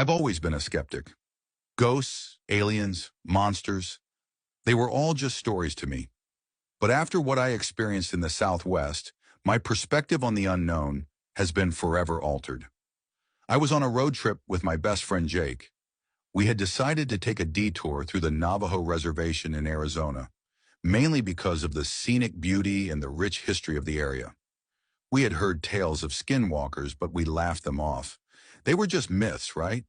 I've always been a skeptic. Ghosts, aliens, monsters, they were all just stories to me. But after what I experienced in the Southwest, my perspective on the unknown has been forever altered. I was on a road trip with my best friend Jake. We had decided to take a detour through the Navajo Reservation in Arizona, mainly because of the scenic beauty and the rich history of the area. We had heard tales of skinwalkers, but we laughed them off. They were just myths, right?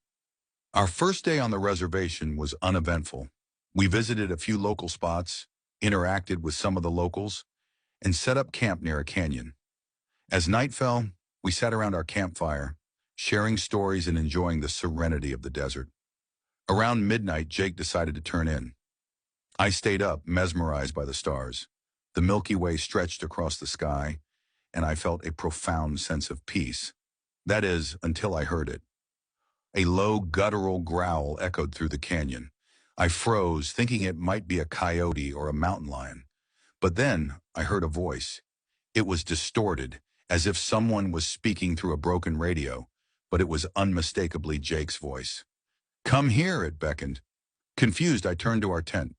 Our first day on the reservation was uneventful. We visited a few local spots, interacted with some of the locals, and set up camp near a canyon. As night fell, we sat around our campfire, sharing stories and enjoying the serenity of the desert. Around midnight, Jake decided to turn in. I stayed up, mesmerized by the stars. The Milky Way stretched across the sky, and I felt a profound sense of peace. That is, until I heard it. A low, guttural growl echoed through the canyon. I froze, thinking it might be a coyote or a mountain lion. But then I heard a voice. It was distorted, as if someone was speaking through a broken radio, but it was unmistakably Jake's voice. "Come here," it beckoned. Confused, I turned to our tent.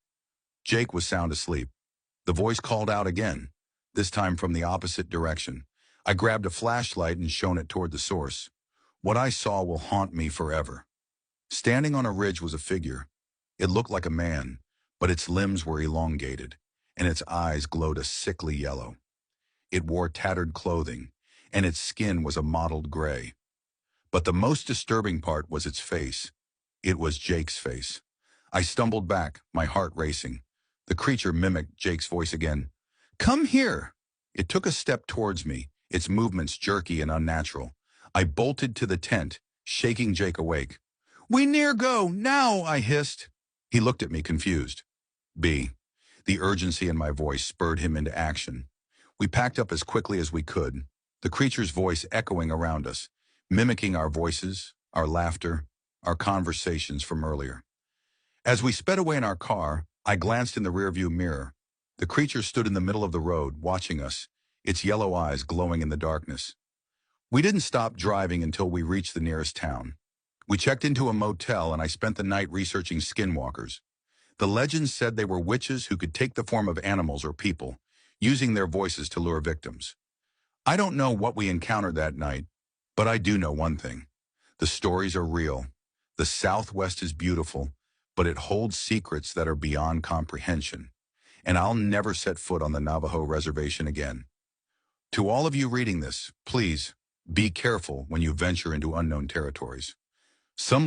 Jake was sound asleep. The voice called out again, this time from the opposite direction. I grabbed a flashlight and shone it toward the source. What I saw will haunt me forever. Standing on a ridge was a figure. It looked like a man, but its limbs were elongated, and its eyes glowed a sickly yellow. It wore tattered clothing, and its skin was a mottled gray. But the most disturbing part was its face. It was Jake's face. I stumbled back, my heart racing. The creature mimicked Jake's voice again. "Come here!" It took a step towards me, its movements jerky and unnatural. I bolted to the tent, shaking Jake awake. "We near go, now," I hissed. He looked at me confused. "B." The urgency in my voice spurred him into action. We packed up as quickly as we could, the creature's voice echoing around us, mimicking our voices, our laughter, our conversations from earlier. As we sped away in our car, I glanced in the rearview mirror. The creature stood in the middle of the road, watching us, its yellow eyes glowing in the darkness. We didn't stop driving until we reached the nearest town. We checked into a motel and I spent the night researching skinwalkers. The legends said they were witches who could take the form of animals or people, using their voices to lure victims. I don't know what we encountered that night, but I do know one thing. The stories are real. The Southwest is beautiful, but it holds secrets that are beyond comprehension. And I'll never set foot on the Navajo reservation again. To all of you reading this, please, be careful when you venture into unknown territories. Some